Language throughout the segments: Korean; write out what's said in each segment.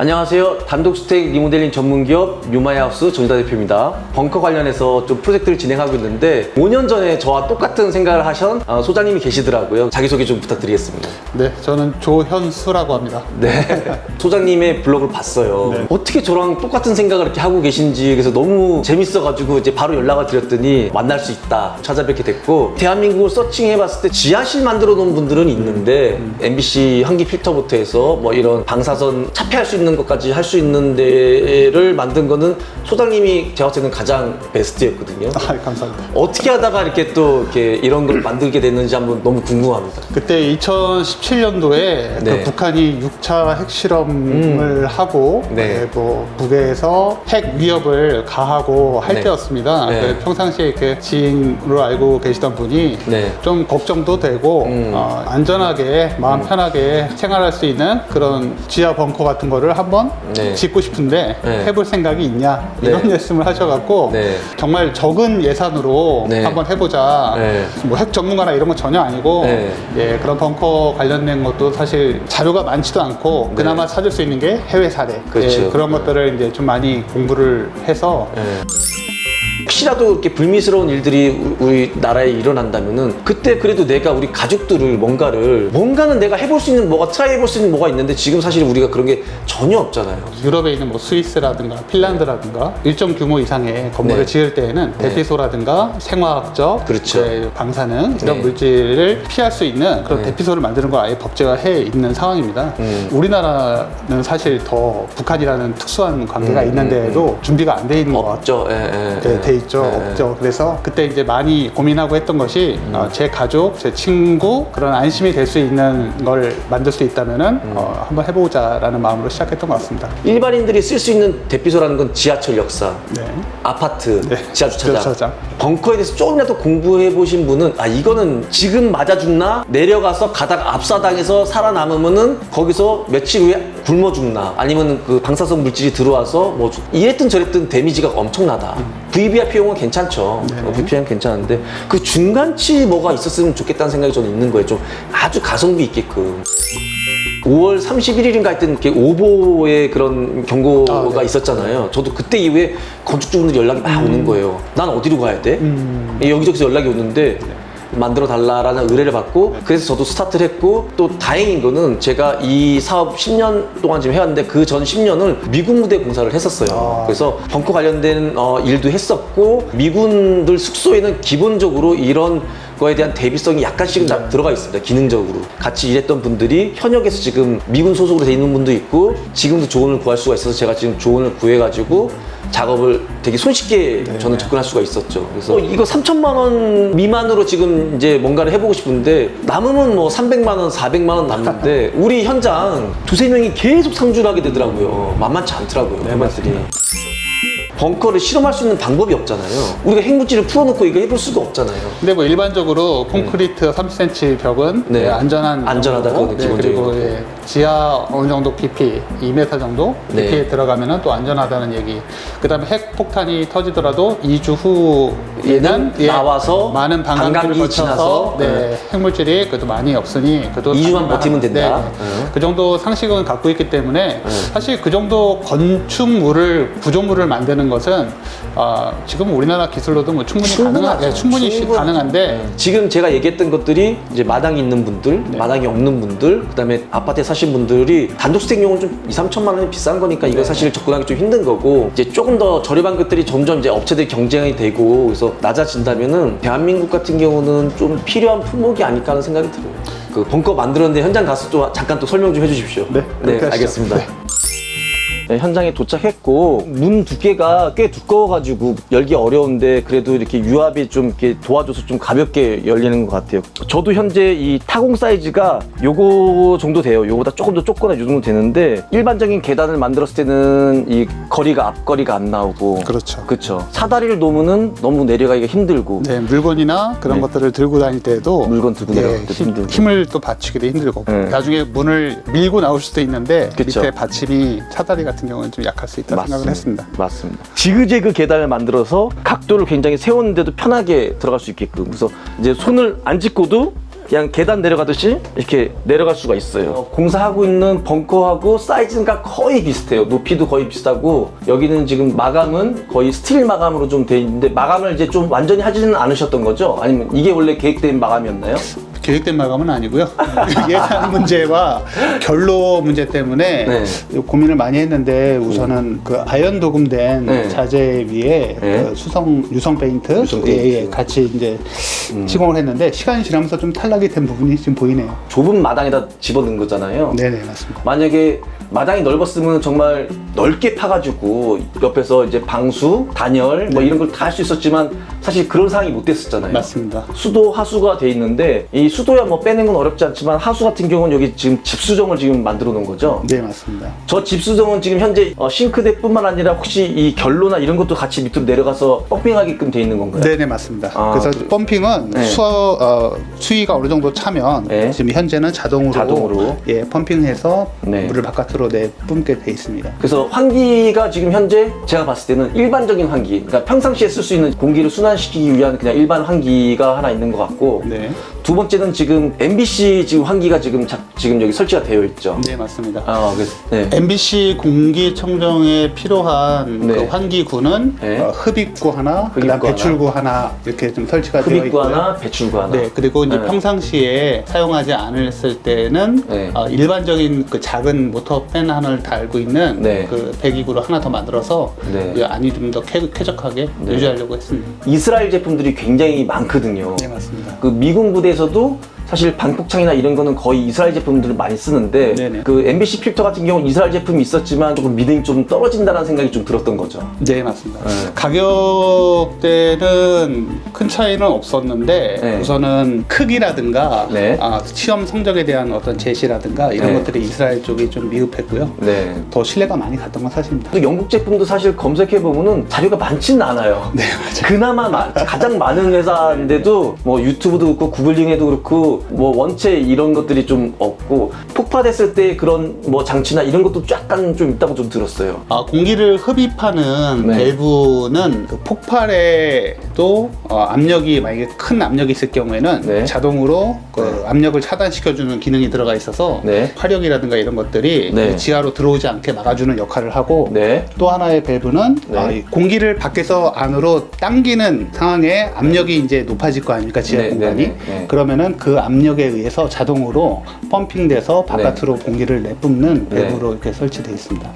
안녕하세요. 단독주택 리모델링 전문기업 뉴마이하우스 전유다 대표입니다. 벙커 관련해서 좀 프로젝트를 진행하고 있는데 5년 전에 저와 똑같은 생각을 하신 소장님이 계시더라고요. 자기소개 좀 부탁드리겠습니다. 네, 저는 조현수라고 합니다. 네, 소장님의 블로그를 봤어요. 네. 어떻게 저랑 똑같은 생각을 이렇게 하고 계신지 그래서 너무 재밌어가지고 이제 바로 연락을 드렸더니 만날 수 있다 찾아뵙게 됐고, 대한민국을 서칭해봤을 때 지하실 만들어 놓은 분들은 있는데 MBC 환기 필터부터 해서 뭐 이런 방사선 차폐할 수 있는 것까지 할 수 있는 데를 만든 거는 소장님이 제가 봤을 때는 가장 베스트였거든요. 아, 감사합니다. 어떻게 하다가 이렇게 또 이렇게 이런 걸 만들게 됐는지 한번 너무 궁금합니다. 그때 2017년도에 네. 그 북한이 6차 핵실험을 하고 네. 뭐 북에서 핵 위협을 가하고 할 네. 때였습니다. 네. 평상시에 이렇게 지인으로 알고 계시던 분이 네. 좀 걱정도 되고 안전하게 마음 편하게 생활할 수 있는 그런 지하 벙커 같은 거를 한번 네. 짓고 싶은데 네. 해볼 생각이 있냐 이런 네. 말씀을 하셔갖고 네. 정말 적은 예산으로 네. 한번 해보자. 네. 뭐 핵 전문가나 이런 건 전혀 아니고 네. 예, 그런 벙커 관련된 것도 사실 자료가 많지도 않고 네. 그나마 찾을 수 있는 게 해외 사례. 그렇죠. 예, 그런 것들을 이제 좀 많이 공부를 해서 네. 혹시라도 이렇게 불미스러운 일들이 우리 나라에 일어난다면은 그때 그래도 내가 우리 가족들을 뭔가는 내가 해볼 수 있는 뭐가 트라이 해볼 수 있는 뭐가 있는데 지금 사실 우리가 그런 게 전혀 없잖아요. 유럽에 있는 뭐 스위스라든가 핀란드라든가 일정 규모 이상의 건물을 네. 지을 때에는 네. 대피소라든가 생화학적 그렇죠. 방사능 이런 네. 물질을 피할 수 있는 그런 네. 대피소를 만드는 걸 아예 법제화 해 있는 상황입니다. 우리나라는 사실 더 북한이라는 특수한 관계가 있는데도 준비가 안 돼 있는 것 같아요. 없죠. 예, 예, 네, 예. 돼 있죠. 예. 없죠. 그래서 그때 이제 많이 고민하고 했던 것이 제 가족, 제 친구 그런 안심이 될 수 있는 걸 만들 수 있다면은 한번 해보자라는 마음으로 시작했던 것 같습니다. 일반인들이 쓸 수 있는 대피소라는 건 지하철 역사, 네. 아파트, 네. 지하 주차장. 주차장. 벙커에 대해서 조금이라도 공부해 보신 분은 이거는 지금 맞아 죽나? 내려가서 가다가 압사당해서 살아남으면은 거기서 며칠 후에 굶어 죽나? 아니면 그 방사선 물질이 들어와서 뭐 이랬든 저랬든 데미지가 엄청나다. VVIP용은 괜찮죠. VVIP는 괜찮은데 그 중간치 뭐가 있었으면 좋겠다는 생각이 저는 있는 거예요. 좀 아주 가성비 있게끔. 5월 31일인가 하여튼 이렇게 오보의 그런 경고가 네. 있었잖아요. 저도 그때 이후에 건축주분들이 연락이 막 오는 거예요. 난 어디로 가야 돼? 여기저기서 연락이 오는데 만들어 달라라는 의뢰를 받고 그래서 저도 스타트를 했고, 또 다행인 거는 제가 이 사업 10년 동안 지금 해왔는데 그 전 10년을 미군 무대 공사를 했었어요. 그래서 벙커 관련된 일도 했었고, 미군들 숙소에는 기본적으로 이런 거에 대한 대비성이 약간씩은 들어가 있습니다. 기능적으로 같이 일했던 분들이 현역에서 지금 미군 소속으로 돼 있는 분도 있고 지금도 조언을 구할 수가 있어서 제가 지금 조언을 구해가지고 작업을 되게 손쉽게 저는 접근할 수가 있었죠. 그래서 이거 3천만 원 미만으로 지금 이제 뭔가를 해보고 싶은데 남으면 뭐 300만 원, 400만 원 남는데 우리 현장 두세 명이 계속 상주를 하게 되더라고요. 만만치 않더라고요. 그만들이. 벙커를 실험할 수 있는 방법이 없잖아요. 우리가 핵물질을 풀어놓고 이거 해볼 수가 없잖아요. 근데 뭐 일반적으로 콘크리트 30cm 벽은 네. 안전하다. 그거는 기본적인 그리고 거고. 지하 어느 정도 깊이 2m 정도 네. 깊이에 들어가면은 또 안전하다는 얘기. 그다음에 핵 폭탄이 터지더라도 2주 후에는 나와서 많은 반감기 반감기를 지나서 거쳐서 핵물질이 그래도 많이 없으니 그래도 2주만 버티면 된다. 네. 그 정도 상식은 갖고 있기 때문에 사실 그 정도 건축물을 구조물을 만드는 것은 지금 우리나라 기술로도 뭐 충분히 충분하죠. 충분히 가능한데 지금 제가 얘기했던 것들이 이제 마당이 있는 분들, 마당이 없는 분들, 그다음에 아파트에 사신 분들이 단독주택용은 좀 2, 3천만 원이 비싼 거니까 이거 사실 접근하기 좀 힘든 거고, 이제 조금 더 저렴한 것들이 점점 이제 업체들이 경쟁이 되고 그래서 낮아진다면은 대한민국 같은 경우는 좀 필요한 품목이 아닐까 하는 생각이 들어요. 그 벙커 만들었는데 현장 가서 또 잠깐 또 설명 좀 해주십시오. 네, 그렇게 하시죠. 알겠습니다. 네. 네, 현장에 도착했고 문 두께가 꽤 두꺼워가지고 열기 어려운데 그래도 이렇게 유압이 좀 이렇게 도와줘서 좀 가볍게 열리는 것 같아요. 저도 현재 이 타공 사이즈가 요거 정도 돼요. 요거보다 조금 더 좁거나 요 정도 되는데 일반적인 계단을 만들었을 때는 이 거리가 앞거리가 안 나오고 그렇죠. 그쵸. 사다리를 놓으면 너무 내려가기가 힘들고 네, 물건이나 그런 것들을 들고 다닐 때도 물건 들고 내려갈 때도 힘들고. 힘을 또 받치기도 힘들고 나중에 문을 밀고 나올 수도 있는데 그쵸. 밑에 받침이 사다리 같은 경우는 좀 약할 수 있다 생각을 했습니다. 맞습니다. 지그재그 계단을 만들어서 각도를 굉장히 세웠는데도 편하게 들어갈 수 있게끔. 그래서 이제 손을 안 짚고도 그냥 계단 내려가듯이 이렇게 내려갈 수가 있어요. 공사하고 있는 벙커하고 사이즈가 거의 비슷해요. 높이도 거의 비슷하고 여기는 지금 마감은 거의 스틸 마감으로 좀 돼 있는데 마감을 이제 좀 완전히 하지는 않으셨던 거죠? 아니면 이게 원래 계획된 마감이었나요? 계획된 마감은 아니고요. 예산 문제와 결로 문제 때문에 네. 고민을 많이 했는데 우선은 그 아연 도금된 네. 자재 위에 네. 그 유성 페인트, 유성 예, 페인트. 예, 같이 이제 시공을 했는데 시간이 지나면서 좀 탈락이 된 부분이 지금 보이네요. 좁은 마당에다 집어넣은 거잖아요. 네네 맞습니다. 만약에 마당이 넓었으면 정말 넓게 파가지고 옆에서 이제 방수, 단열 뭐 이런 걸 다 할 수 있었지만 사실 그런 상황이 못 됐었잖아요. 맞습니다. 수도, 하수가 돼 있는데 이 수도야 뭐 빼낸 건 어렵지 않지만 하수 같은 경우는 여기 지금 집수정을 지금 만들어 놓은 거죠. 네 맞습니다. 저 집수정은 지금 현재 싱크대뿐만 아니라 혹시 이 결로나 이런 것도 같이 밑으로 내려가서 펌핑하게끔 돼 있는 건가요? 네네 맞습니다. 아, 그래서 그래요? 펌핑은 네. 수위가 어느 정도 차면 네. 지금 현재는 자동으로 예 펌핑해서 네. 물을 바깥으로 내뿜게 돼 있습니다. 그래서 환기가 지금 현재 제가 봤을 때는 일반적인 환기, 그러니까 평상시에 쓸 수 있는 공기를 순환시키기 위한 그냥 일반 환기가 하나 있는 것 같고, 네. 두 번째는 지금 MBC 지금 환기가 지금 여기 설치가 되어 있죠. 네 맞습니다. 그래서 네. MBC 공기청정에 필요한 네. 그 환기구는 네. 흡입구 하나, 그다음 흡입구 배출구 하나 이렇게 좀 설치가 되어 흡입구 있고요. 하나, 배출구 하나. 네, 그리고 이제 네. 평상시에 사용하지 않았을 때는 네. 일반적인 그 작은 모터 팬 하나를 달고 있는 네. 그 배기구로 하나 더 만들어서 네. 이 안이 좀 더 쾌적하게 네. 유지하려고 했습니다. 이스라엘 제품들이 굉장히 많거든요. 네, 맞습니다. 그 미군 부대에서도 사실 방폭창이나 이런 거는 거의 이스라엘 제품들을 많이 쓰는데 네네. 그 MBC 필터 같은 경우는 이스라엘 제품이 있었지만 조금 믿음이 좀 떨어진다는 생각이 좀 들었던 거죠. 네, 맞습니다. 네. 가격대는 큰 차이는 없었는데 네. 우선은 크기라든가 네. 시험 성적에 대한 어떤 제시라든가 이런 네. 것들이 이스라엘 쪽이 좀 미흡했고요. 네. 더 신뢰가 많이 갔던 건 사실입니다. 또 영국 제품도 사실 검색해보면은 자료가 많지는 않아요. 네, 맞아요. 그나마 가장 많은 회사인데도 뭐 유튜브도 그렇고 구글링에도 그렇고 뭐 원체 이런 것들이 좀 없고 폭파됐을 때 그런 뭐 장치나 이런 것도 약간 좀 있다고 좀 들었어요. 공기를 흡입하는 네. 밸브는 그 폭발에도 압력이 만약에 큰 압력이 있을 경우에는 네. 자동으로 그 압력을 차단시켜주는 기능이 들어가 있어서 네. 화력이라든가 이런 것들이 네. 지하로 들어오지 않게 막아주는 역할을 하고 네. 또 하나의 밸브는 네. 이 공기를 밖에서 안으로 당기는 상황에 압력이 이제 높아질 거 아닙니까 지하 네, 공간이 네, 네. 그러면은 그 압력에 의해서 자동으로 펌핑돼서 바깥으로 공기를 내뿜는 네. 밸브로 이렇게 설치되어 있습니다.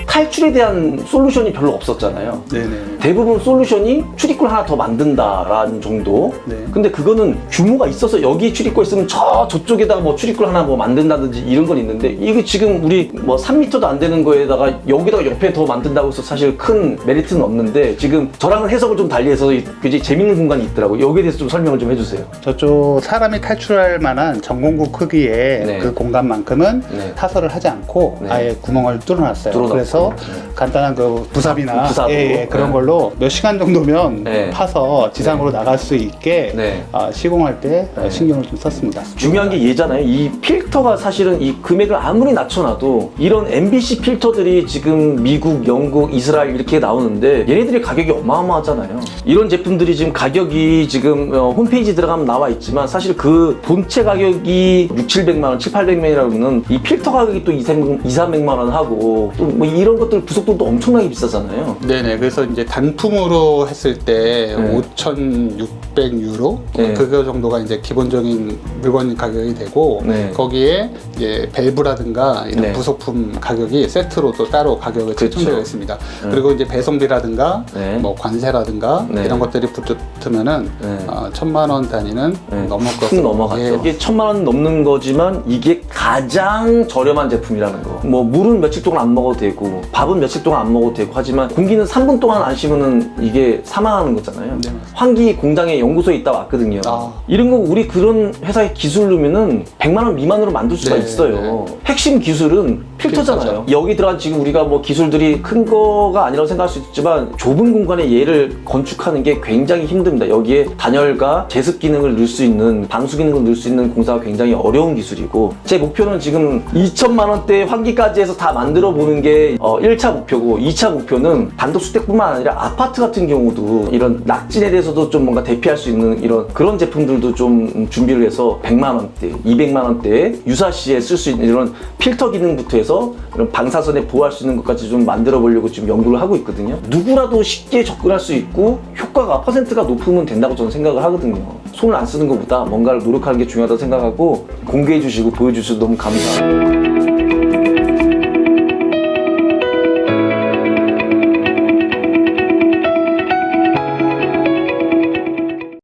탈출에 대한 솔루션이 별로 없었잖아요. 네네. 대부분 솔루션이 출입구를 하나 더 만든다라는 정도. 네. 근데 그거는 규모가 있어서 여기 출입구 있으면 저쪽에다가 뭐 출입구를 하나 뭐 만든다든지 이런 건 있는데 이게 지금 우리 뭐 3m도 안 되는 거에다가 여기다가 옆에 더 만든다고 해서 사실 큰 메리트는 없는데 지금 저랑은 해석을 좀 달리해서 굉장히 재밌는 공간이 있더라고요. 여기에 대해서 좀 설명을 좀 해주세요. 저쪽 사람이 탈출할 만한 전공구 크기의 네. 그 공간만큼은 네. 타설을 하지 않고 네. 아예 구멍을 뚫어놨어요. 뚫어놨고. 그래서 네. 간단한 그 부삽이나 부삽으로. 그런 네. 걸로 몇 시간 정도면 네. 파서 지상으로 나갈 수 있게 네. 시공할 때 네. 신경을 좀 썼습니다. 중요한 게 얘잖아요. 이 필터가 사실은 이 금액을 아무리 낮춰놔도 이런 MBC 필터들이 지금 미국, 영국, 이스라엘 이렇게 나오는데 얘네들의 가격이 어마어마하잖아요. 이런 제품들이 지금 가격이 지금 홈페이지 들어가면 나와 있지만 사실 그 본체 가격이 6,700만 원, 7,800만원이라고는 이 필터 가격이 또 2,300만 원 하고 또 뭐 이런 것들 부속도도 엄청나게 비싸잖아요. 네네. 그래서 이제 단품으로 했을 때 네. 5,600유로 네. 그거 정도가 이제 기본적인 물건 가격이 되고 네. 거기에 이제 밸브라든가 이런 네. 부속품 가격이 세트로 또 따로 가격을 그렇죠. 책정되어 있습니다. 그리고 이제 배송비라든가 네. 뭐 관세라든가 네. 이런 것들이 붙으면은 네. 1,000만 원 단위는 네. 넘을 푹 것으로 넘어갔죠. 예. 이게 1,000만 원 넘는 거지만 이게 가장 저렴한 제품이라는 거. 뭐 물은 며칠 동안 안 먹어도 되고 밥은 며칠 동안 안 먹어도 되고 하지만 공기는 3분 동안 안 쉬면은 이게 사망하는 거잖아요. 네. 환기 공장에 연구소에 있다 왔거든요. 이런 거 우리 그런 회사의 기술로면은 100만 원 미만으로 만들 수가 네, 있어요. 핵심 기술은 필터잖아요. 여기 들어간 지금 우리가 뭐 기술들이 큰 거가 아니라고 생각할 수 있지만 좁은 공간에 얘를 건축하는 게 굉장히 힘듭니다. 여기에 단열과 제습 기능을 넣을 수 있는 방수 기능을 넣을 수 있는 공사가 굉장히 어려운 기술이고 제 목표는 지금 2,000만 원대 환기까지 해서 다 만들어 보는 게 1차 목표고 2차 목표는 단독주택뿐만 아니라 아파트 같은 경우도 이런 낙진에 대해서도 좀 뭔가 대피할 기피할 수 있는 이런 그런 제품들도 좀 준비를 해서 100만 원대, 200만 원대에 유사시에 쓸 수 있는 이런 필터 기능부터 해서 이런 방사선에 보호할 수 있는 것까지 좀 만들어 보려고 지금 연구를 하고 있거든요. 누구라도 쉽게 접근할 수 있고 효과가 퍼센트가 높으면 된다고 저는 생각을 하거든요. 손을 안 쓰는 것보다 뭔가를 노력하는 게 중요하다고 생각하고 공개해 주시고 보여주셔서 너무 감사합니다.